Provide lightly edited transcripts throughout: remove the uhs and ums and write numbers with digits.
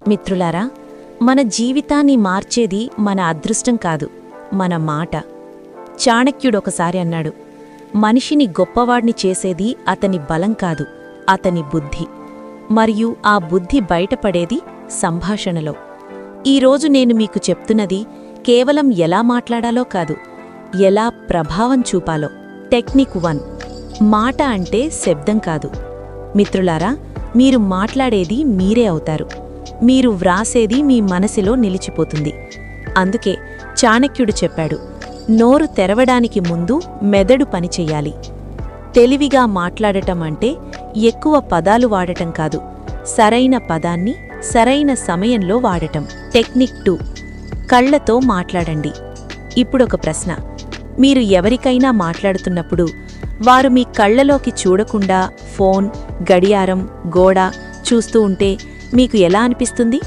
మిత్రులారా, మన జీవితాన్ని మార్చేది మన అదృష్టం కాదు, మన మాట. చాణక్యుడొకసారి అన్నాడు, మనిషిని గొప్పవాడ్ని చేసేది అతని బలం కాదు, అతని బుద్ధి. మరియు ఆ బుద్ధి బయటపడేది సంభాషణలో. ఈరోజు నేను మీకు చెప్తున్నది కేవలం ఎలా మాట్లాడాలో కాదు, ఎలా ప్రభావం చూపాలో. టెక్నిక్ 1. మాట అంటే శబ్దం కాదు. మిత్రులారా, మీరు మాట్లాడేది మీరే అవుతారు. మీరు వ్రాసేది మీ మనసులో నిలిచిపోతుంది. అందుకే చాణక్యుడు చెప్పాడు, నోరు తెరవడానికి ముందు మెదడు పనిచెయ్యాలి. తెలివిగా మాట్లాడటం అంటే ఎక్కువ పదాలు వాడటం కాదు, సరైన పదాన్ని సరైన సమయంలో వాడటం. టెక్నిక్ 2. కళ్లతో మాట్లాడండి. ఇప్పుడొక ప్రశ్న. మీరు ఎవరికైనా మాట్లాడుతున్నప్పుడు వారు మీ కళ్లలోకి చూడకుండా ఫోన్, గడియారం, గోడ చూస్తూ ఉంటే మీకు ఎలా అనిపిస్తుంది?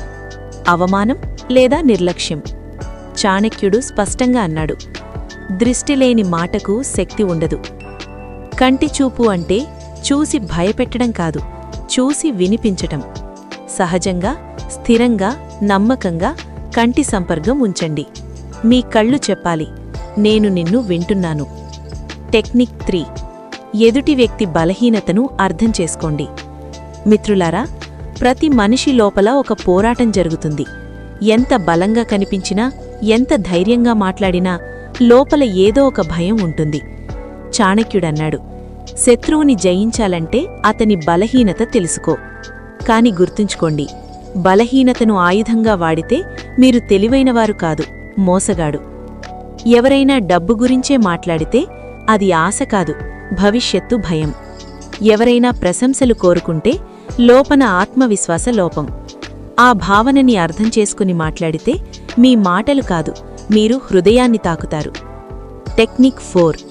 అవమానం లేదా నిర్లక్ష్యం? చాణక్యుడు స్పష్టంగా అన్నాడు, దృష్టిలేని మాటకు శక్తి ఉండదు. కంటి చూపు అంటే చూసి భయపెట్టడం కాదు, చూసి వినిపించటం. సహజంగా, స్థిరంగా, నమ్మకంగా కంటి సంపర్కం ఉంచండి. మీ కళ్ళు చెప్పాలి, నేను నిన్ను వింటున్నాను. టెక్నిక్ 3. ఎదుటి వ్యక్తి బలహీనతను అర్థం చేసుకోండి. మిత్రులారా, ప్రతి మనిషి లోపల ఒక పోరాటం జరుగుతుంది. ఎంత బలంగా కనిపించినా, ఎంత ధైర్యంగా మాట్లాడినా లోపల ఏదో ఒక భయం ఉంటుంది. చాణక్యుడన్నాడు, శత్రువుని జయించాలంటే అతని బలహీనత తెలుసుకో. కాని గుర్తుంచుకోండి, బలహీనతను ఆయుధంగా వాడితే మీరు తెలివైనవారు కాదు, మోసగాడు. ఎవరైనా డబ్బు గురించే మాట్లాడితే అది ఆశ కాదు, భవిష్యత్తు భయం. ఎవరైనా ప్రశంసలు కోరుకుంటే లోపన ఆత్మవిశ్వాస లోపం. ఆ భావనని అర్థం చేసుకుని మాట్లాడితే మీ మాటలు కాదు, మీరు హృదయాన్ని తాకుతారు. టెక్నిక్ 4.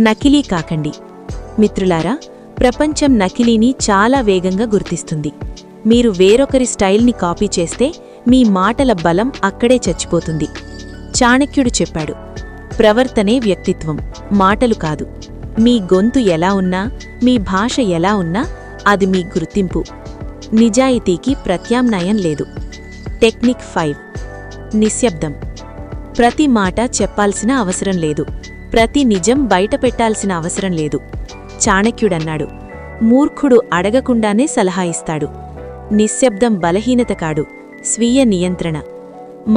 నకిలీ కాకండి. మిత్రులారా, ప్రపంచం నకిలీని చాలా వేగంగా గుర్తిస్తుంది. మీరు వేరొకరి స్టైల్ని కాపీ చేస్తే మీ మాటల బలం అక్కడే చచ్చిపోతుంది. చాణక్యుడు చెప్పాడు, ప్రవర్తనే వ్యక్తిత్వం, మాటలు కాదు. మీ గొంతు ఎలా ఉన్నా, మీ భాష ఎలా ఉన్నా అది మీ గుర్తింపు. నిజాయితీకి ప్రత్యామ్నాయం లేదు. టెక్నిక్ 5. నిశ్శబ్దం. ప్రతి మాట చెప్పాల్సిన అవసరం లేదు, ప్రతి నిజం బయటపెట్టాల్సిన అవసరం లేదు. చాణక్యుడన్నాడు, మూర్ఖుడు అడగకుండానే సలహా ఇస్తాడు. నిశ్శబ్దం బలహీనత కాడు, స్వీయ నియంత్రణ.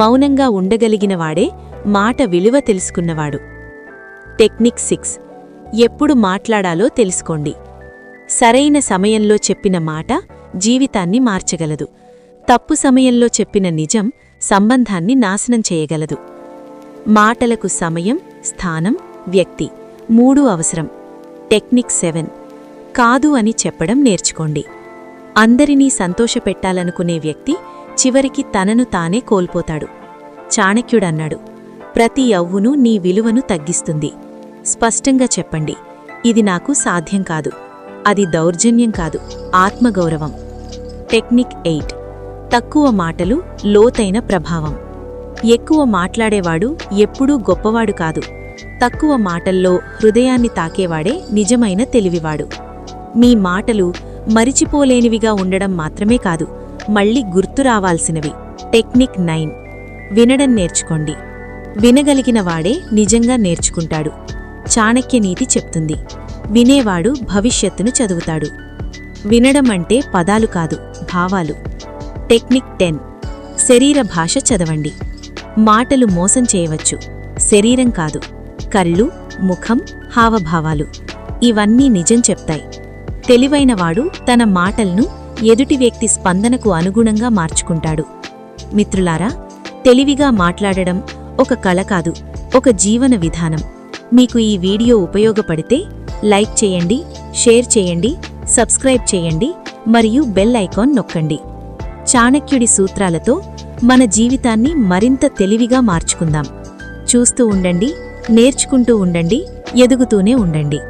మౌనంగా ఉండగలిగినవాడే మాట విలువ తెలుసుకున్నవాడు. టెక్నిక్ 6. ఎప్పుడు మాట్లాడాలో తెలుసుకోండి. సరైన సమయంలో చెప్పిన మాట జీవితాన్ని మార్చగలదు. తప్పు సమయంలో చెప్పిన నిజం సంబంధాన్ని నాశనం చేయగలదు. మాటలకు సమయం, స్థానం, వ్యక్తి 3 అవసరం. టెక్నిక్ 7. కాదు అని చెప్పడం నేర్చుకోండి. అందరినీ సంతోషపెట్టాలనుకునే వ్యక్తి చివరికి తనను తానే కోల్పోతాడు. చాణక్యుడన్నాడు, ప్రతి యవ్వును నీ విలువను తగ్గిస్తుంది. స్పష్టంగా చెప్పండి, ఇది నాకు సాధ్యం కాదు. అది దౌర్జన్యం కాదు, ఆత్మగౌరవం. టెక్నిక్ 8. తక్కువ మాటలు, లోతైన ప్రభావం. ఎక్కువ మాట్లాడేవాడు ఎప్పుడూ గొప్పవాడు కాదు. తక్కువ మాటల్లో హృదయాన్ని తాకేవాడే నిజమైన తెలివివాడు. మీ మాటలు మరిచిపోలేనివిగా ఉండడం మాత్రమే కాదు, మళ్ళీ గుర్తురావాల్సినవి. టెక్నిక్ 9. వినడం నేర్చుకోండి. వినగలిగినవాడే నిజంగా నేర్చుకుంటాడు. చాణక్యనీతి చెప్తుంది, వినేవాడు భవిష్యత్తును చదువుతాడు. వినడం అంటే పదాలు కాదు, భావాలు. టెక్నిక్ 10. శరీర భాష చదవండి. మాటలు మోసం చేయవచ్చు, శరీరం కాదు. కళ్ళు, ముఖం, హావభావాలు ఇవన్నీ నిజం చెప్తాయి. తెలివైనవాడు తన మాటల్ను ఎదుటి వ్యక్తి స్పందనకు అనుగుణంగా మార్చుకుంటాడు. మిత్రులారా, తెలివిగా మాట్లాడడం ఒక కళ కాదు, ఒక జీవన విధానం. మీకు ఈ వీడియో ఉపయోగపడితే లైక్ చేయండి, షేర్ చేయండి, సబ్స్క్రైబ్ చేయండి మరియు బెల్ ఐకాన్ నొక్కండి. చాణక్యుడి సూత్రాలతో మన జీవితాన్ని మరింత తెలివిగా మార్చుకుందాం. చూస్తూ ఉండండి, నేర్చుకుంటూ ఉండండి, ఎదుగుతూనే ఉండండి.